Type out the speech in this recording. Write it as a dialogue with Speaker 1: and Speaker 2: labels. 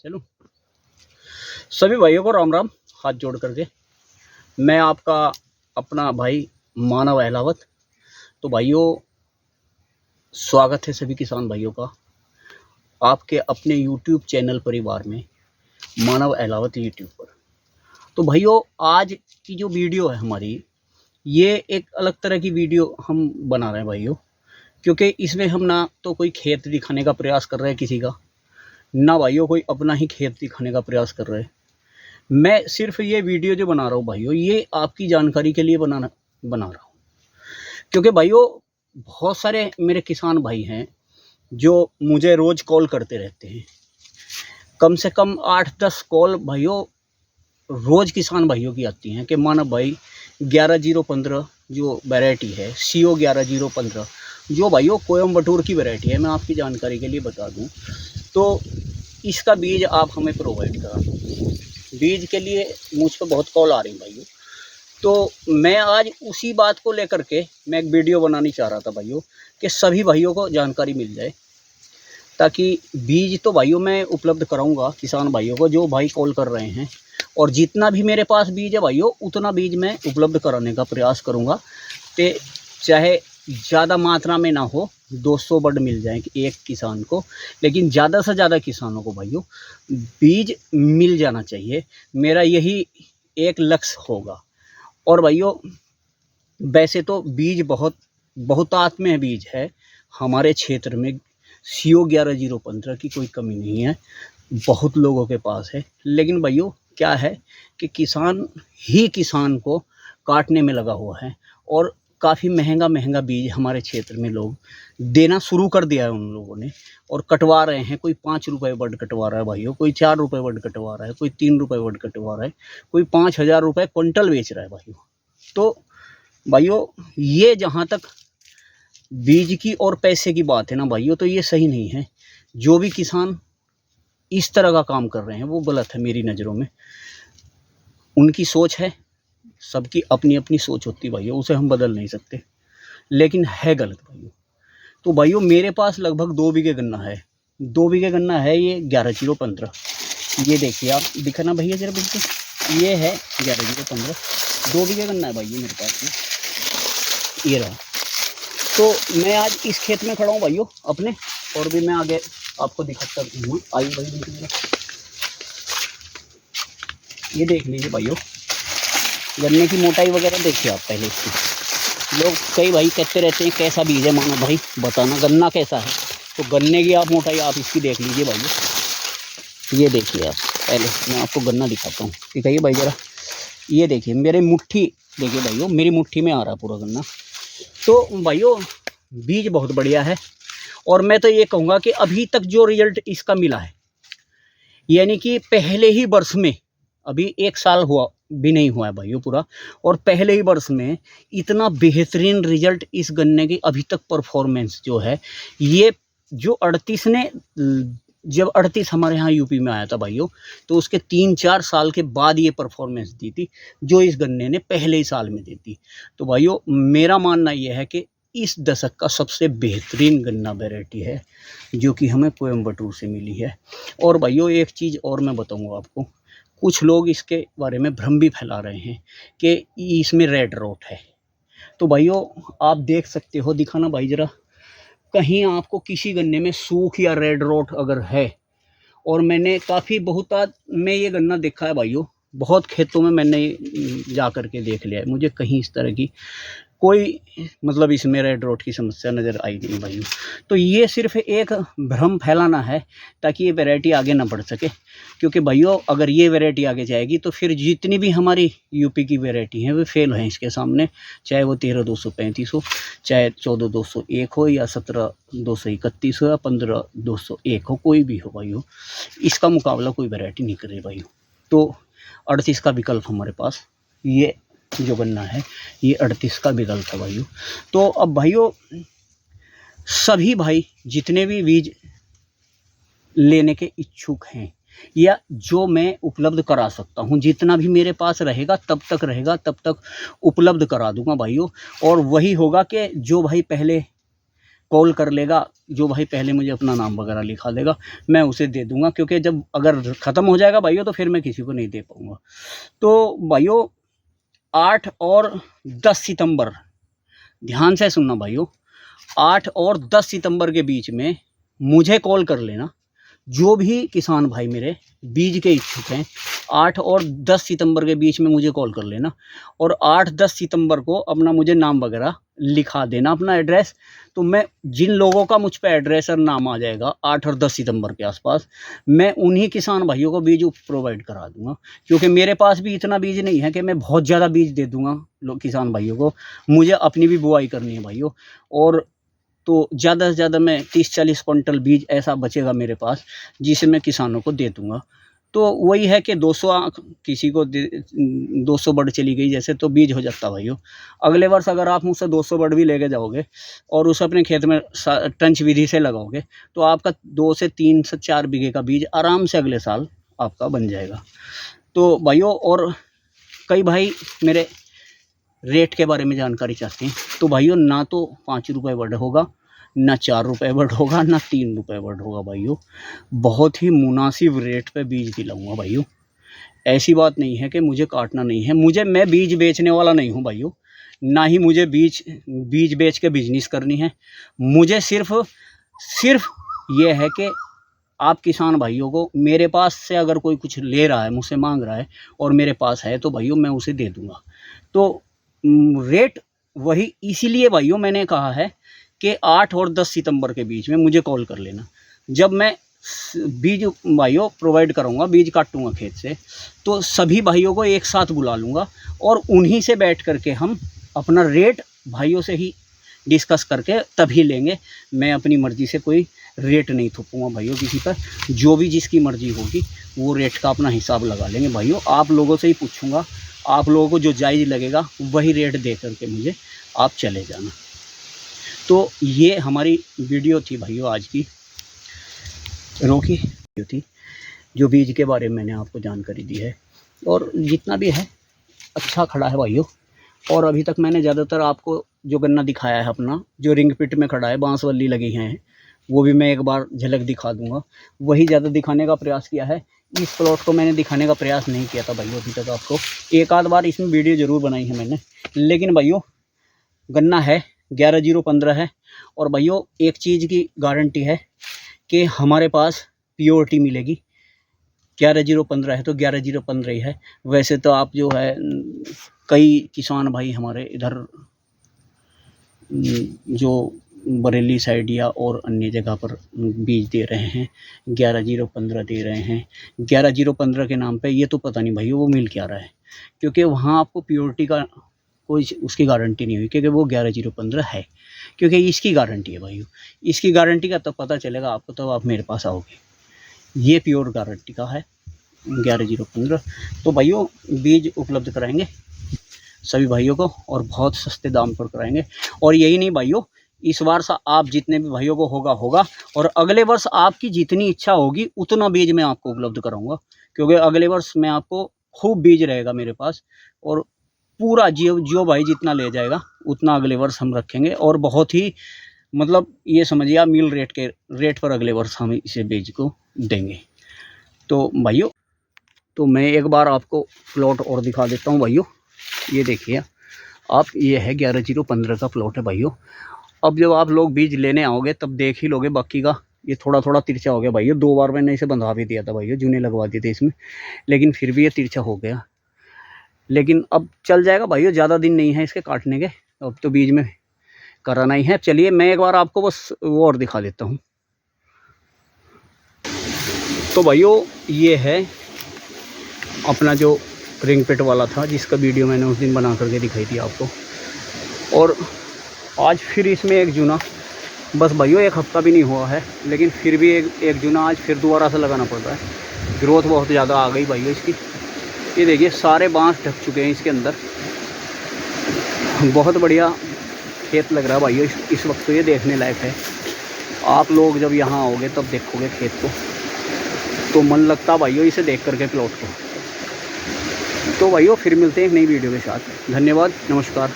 Speaker 1: चलो, सभी भाइयों को राम राम। हाथ जोड़ करके मैं आपका अपना भाई मानव अहलावत। तो भाइयों, स्वागत है सभी किसान भाइयों का आपके अपने YouTube चैनल परिवार में, मानव अहलावत YouTube पर। तो भाइयों, आज की जो वीडियो है हमारी, ये एक अलग तरह की वीडियो हम बना रहे हैं भाइयों, क्योंकि इसमें हम ना तो कोई खेत दिखाने का प्रयास कर रहे हैं किसी का, ना भाइयों कोई अपना ही खेत दिखाने का प्रयास कर रहे हैं। मैं सिर्फ ये वीडियो जो बना रहा हूँ भाइयों, ये आपकी जानकारी के लिए बना रहा हूँ, क्योंकि भाइयों बहुत सारे मेरे किसान भाई हैं जो मुझे रोज़ कॉल करते रहते हैं। कम से कम 8-10 कॉल भाइयों रोज़ किसान भाइयों की आती हैं कि मानव भाई 11015 जो वैरायटी है, CO 11015, जो भाइयों कोयम्बटूर की वैरायटी है, मैं आपकी जानकारी के लिए बता दूं तो इसका बीज आप हमें प्रोवाइड करा दो। बीज के लिए मुझ पर बहुत कॉल आ रही भाइयों, तो मैं आज उसी बात को लेकर के मैं एक वीडियो बनानी चाह रहा था भाइयों, कि सभी भाइयों को जानकारी मिल जाए, ताकि बीज तो भाइयों मैं उपलब्ध कराऊंगा किसान भाइयों को जो भाई कॉल कर रहे हैं, और जितना भी मेरे पास बीज है भाइयों उतना बीज मैं उपलब्ध कराने का प्रयास करूंगा। तो चाहे ज़्यादा मात्रा में ना हो, 200 बड मिल जाए एक किसान को, लेकिन ज़्यादा से ज़्यादा किसानों को भाइयों बीज मिल जाना चाहिए। मेरा यही एक लक्ष्य होगा। और भाइयों, वैसे तो बीज बहुतायत में बीज है हमारे क्षेत्र में, CO 11015 की कोई कमी नहीं है, बहुत लोगों के पास है। लेकिन भाइयों क्या है कि किसान को काटने में लगा हुआ है, और काफ़ी महंगा बीज हमारे क्षेत्र में लोग देना शुरू कर दिया है उन लोगों ने, और कटवा रहे हैं। कोई 5 रुपये बड कटवा रहा है भाइयों, कोई 4 रुपये बड कटवा रहा है, कोई 3 रुपये बड कटवा रहा है, कोई 5000 रुपये क्विंटल बेच रहा है भाइयों। तो भाइयों, ये जहाँ तक बीज की और पैसे की बात है ना भाइयों, तो ये सही नहीं है। जो भी किसान इस तरह का काम कर रहे हैं वो गलत है मेरी नज़रों में। उनकी सोच है, सबकी अपनी अपनी सोच होती है भाइयों, उसे हम बदल नहीं सकते, लेकिन है गलत भाइयों। तो भाइयों, मेरे पास लगभग 2 बीघे गन्ना है। 2 बीघे गन्ना है ये 11015। ये देखिए आप, दिखना भैया जरा बिल्कुल, ये है 11015। 2 बीघे गन्ना है भाइयों मेरे पास, ये रहा। तो मैं आज इस खेत में खड़ा हूँ भाइयों अपने, और भी मैं आगे आपको दिखाता हूँ। आइए भाई, देखिए ये देख लीजिए भाइयों, गन्ने की मोटाई वगैरह देखिए आप पहले इसकी। लोग कई भाई कहते रहते हैं कैसा बीज है, मानो भाई बताना गन्ना कैसा है। तो गन्ने की आप मोटाई आप इसकी देख लीजिए भाइयों। ये देखिए आप, पहले मैं आपको गन्ना दिखाता हूँ, दिखाइए भाई जरा। ये देखिए मेरे मुट्ठी, देखिए भाइयों मेरी मुट्ठी में आ रहा पूरा गन्ना। तो भाइयों बीज बहुत बढ़िया है, और मैं तो ये कहूँगा कि अभी तक जो रिजल्ट इसका मिला है, यानी कि पहले ही वर्ष में, अभी 1 साल हुआ भी नहीं हुआ है भाइयों पूरा, और पहले ही वर्ष में इतना बेहतरीन रिजल्ट इस गन्ने की अभी तक परफॉर्मेंस जो है, ये जो 38 ने, जब 38 हमारे यहाँ यूपी में आया था भाइयों, तो उसके 3-4 साल के बाद ये परफॉर्मेंस दी थी जो इस गन्ने ने पहले ही साल में दी थी। तो भाइयों मेरा मानना ये है कि इस दशक का सबसे बेहतरीन गन्ना वैरायटी है जो कि हमें कोयम्बटूर से मिली है। और भाइयों एक चीज़ और मैं बताऊंगा आपको, कुछ लोग इसके बारे में भ्रम भी फैला रहे हैं कि इसमें रेड रोट है। तो भाइयों आप देख सकते हो, दिखाना भाई जरा, कहीं आपको किसी गन्ने में सूख या रेड रोट अगर है, और मैंने काफ़ी बहुतायत में ये गन्ना देखा है भाइयों, बहुत खेतों में मैंने जा कर के देख लिया है, मुझे कहीं इस तरह की कोई मतलब इसमें रेड रोट की समस्या नज़र आई नहीं भाइयों। तो ये सिर्फ एक भ्रम फैलाना है ताकि ये वैरायटी आगे ना बढ़ सके, क्योंकि भाइयों अगर ये वैरायटी आगे जाएगी तो फिर जितनी भी हमारी यूपी की वैरायटी हैं वो फेल हैं इसके सामने, चाहे वो 13235 हो, चाहे 14201 हो, या 17231 हो, या 15201 हो, कोई भी हो भाइयों, इसका मुकाबला कोई वैरायटी नहीं करे भाइयों। तो 38 का विकल्प हमारे पास, ये जो गन्ना है ये 38 का विकल्प है भाइयों। तो अब भाइयों सभी भाई जितने भी बीज लेने के इच्छुक हैं, या जो मैं उपलब्ध करा सकता हूं, जितना भी मेरे पास रहेगा तब तक उपलब्ध करा दूंगा भाइयों। और वही होगा कि जो भाई पहले कॉल कर लेगा, जो भाई पहले मुझे अपना नाम वगैरह लिखा देगा, मैं उसे दे दूंगा, क्योंकि जब अगर ख़त्म हो जाएगा भाइयों तो फिर मैं किसी को नहीं दे पाऊँगा। तो भाइयों 8 और 10 सितंबर, ध्यान से सुनना भाइयों, 8 और 10 सितंबर के बीच में मुझे कॉल कर लेना। जो भी किसान भाई मेरे बीज के इच्छुक हैं, 8 और 10 सितंबर के बीच में मुझे कॉल कर लेना, और 8-10 सितंबर को अपना मुझे नाम वगैरह लिखा देना, अपना एड्रेस। तो मैं जिन लोगों का मुझ पर एड्रेस और नाम आ जाएगा 8 और 10 सितंबर के आसपास, मैं उन्हीं किसान भाइयों को बीज प्रोवाइड करा दूंगा, क्योंकि मेरे पास भी इतना बीज नहीं है कि मैं बहुत ज़्यादा बीज दे दूंगा किसान भाइयों को। मुझे अपनी भी बुआई करनी है भाइयों, और तो ज़्यादा से ज़्यादा मैं 30-40 क्विंटल बीज ऐसा बचेगा मेरे पास, जिसे मैं किसानों को दे दूँगा। तो वही है कि 200 किसी को 200 बड चली गई जैसे, तो बीज हो जाता भाइयों। अगले वर्ष अगर आप मुझसे 200 बड भी लेके जाओगे और उसे अपने खेत में टंच विधि से लगाओगे, तो आपका 2 से 3 से 4 बीघे का बीज आराम से अगले साल आपका बन जाएगा। तो भाइयों, और कई भाई मेरे रेट के बारे में जानकारी चाहते हैं, तो भाइयों ना तो 5 रुपये बड होगा, ना 4 रुपये बड होगा, ना 3 रुपये बड होगा भाइयों। बहुत ही मुनासिब रेट पे बीज दिलाऊंगा भाइयों। ऐसी बात नहीं है कि मुझे काटना नहीं है, मैं बीज बेचने वाला नहीं हूँ भाइयों, ना ही मुझे बीज बेच के बिजनेस करनी है। मुझे सिर्फ ये है कि आप किसान भाइयों को, मेरे पास से अगर कोई कुछ ले रहा है, मुझसे मांग रहा है और मेरे पास है, तो भाइयों मैं उसे दे दूंगा। तो रेट वही, इसीलिए भाइयों मैंने कहा है कि 8 और 10 सितंबर के बीच में मुझे कॉल कर लेना। जब मैं बीज भाइयों प्रोवाइड करूँगा, बीज काटूँगा खेत से, तो सभी भाइयों को एक साथ बुला लूँगा और उन्हीं से बैठ करके हम अपना रेट भाइयों से ही डिस्कस करके तभी लेंगे। मैं अपनी मर्ज़ी से कोई रेट नहीं थोपूँगा भाइयों किसी पर, जो भी जिसकी मर्ज़ी होगी वो रेट का अपना हिसाब लगा लेंगे भाइयों। आप लोगों से ही पूछूँगा, आप लोगों को जो जायज़ लगेगा वही रेट दे करके मुझे आप चले जाना। तो ये हमारी वीडियो थी भाइयों, आज की अनोखी वीडियो थी, जो बीज के बारे में मैंने आपको जानकारी दी है, और जितना भी है अच्छा खड़ा है भाइयों। और अभी तक मैंने ज़्यादातर आपको जो गन्ना दिखाया है अपना, जो रिंग पिट में खड़ा है, बांसवल्ली लगी हैं, वो भी मैं एक बार झलक दिखा दूंगा, वही ज़्यादा दिखाने का प्रयास किया है। इस प्लॉट को मैंने दिखाने का प्रयास नहीं किया था भाइयों अभी तक आपको। एक आध बार इसमें वीडियो ज़रूर बनाई है मैंने, लेकिन भाइयों गन्ना है 11015 है। और भाइयों एक चीज़ की गारंटी है कि हमारे पास प्योरिटी मिलेगी। 11015 है तो 11015 ही है। वैसे तो आप जो है कई किसान भाई हमारे इधर जो बरेली साइड या और अन्य जगह पर बीज दे रहे हैं, 11015 दे रहे हैं। 11015 के नाम पे ये तो पता नहीं भाई वो मिल क्या रहा है, क्योंकि वहाँ आपको प्योरिटी का कोई उसकी गारंटी नहीं हुई, क्योंकि वो 11015 है। क्योंकि इसकी गारंटी है भाई, इसकी गारंटी का तब पता चलेगा आपको, तब आप मेरे पास आओगे। ये प्योर गारंटी का है 11015। तो भाइयों बीज उपलब्ध कराएंगे सभी भाइयों को, और बहुत सस्ते दाम पर कराएंगे। और यही नहीं भाइयों, इस बार आप जितने भी भाइयों को होगा, और अगले वर्ष आपकी जितनी इच्छा होगी उतना बीज मैं आपको उपलब्ध कराऊंगा, क्योंकि अगले वर्ष मैं आपको खूब बीज रहेगा मेरे पास, और पूरा जो भाई जितना ले जाएगा उतना अगले वर्ष हम रखेंगे। और बहुत ही मतलब ये समझिए आप मिल रेट पर अगले वर्ष हम इसे बीज को देंगे। तो भाइयों, तो मैं एक बार आपको प्लॉट और दिखा देता हूँ भाइयों। ये देखिए आप, ये है 11015 का प्लॉट है भाइयों। अब जब आप लोग बीज लेने आओगे तब देख ही लोगे, बाकी का ये थोड़ा थोड़ा तिरछा हो गया भाइयों। 2 बार मैंने इसे बंधा भी दिया था भाइयों, जूने लगवा दिए थे इसमें, लेकिन फिर भी ये तिरछा हो गया। लेकिन अब चल जाएगा भाइयों, ज़्यादा दिन नहीं है इसके काटने के, अब तो बीज में कराना ही है। चलिए मैं एक बार आपको बस वो और दिखा देता हूँ। तो भाइयों ये है अपना जो रिंग पिट वाला था, जिसका वीडियो मैंने उस दिन बना करके दिखाई थी आपको। और आज फिर इसमें एक जूना, बस भाइयों 1 हफ्ता भी नहीं हुआ है, लेकिन फिर भी एक जूना आज फिर दोबारा से लगाना पड़ता है। ग्रोथ बहुत ज़्यादा आ गई भाइयों इसकी। ये देखिए सारे बांस ढक चुके हैं इसके अंदर, बहुत बढ़िया खेत लग रहा है भाइयों इस वक्त। तो ये देखने लायक है। आप लोग जब यहाँ आओगे तब देखोगे खेत को, तो मन लगता भाइयों इसे देख करके प्लॉट को। तो भाइयों फिर मिलते हैं एक नई वीडियो के साथ। धन्यवाद, नमस्कार।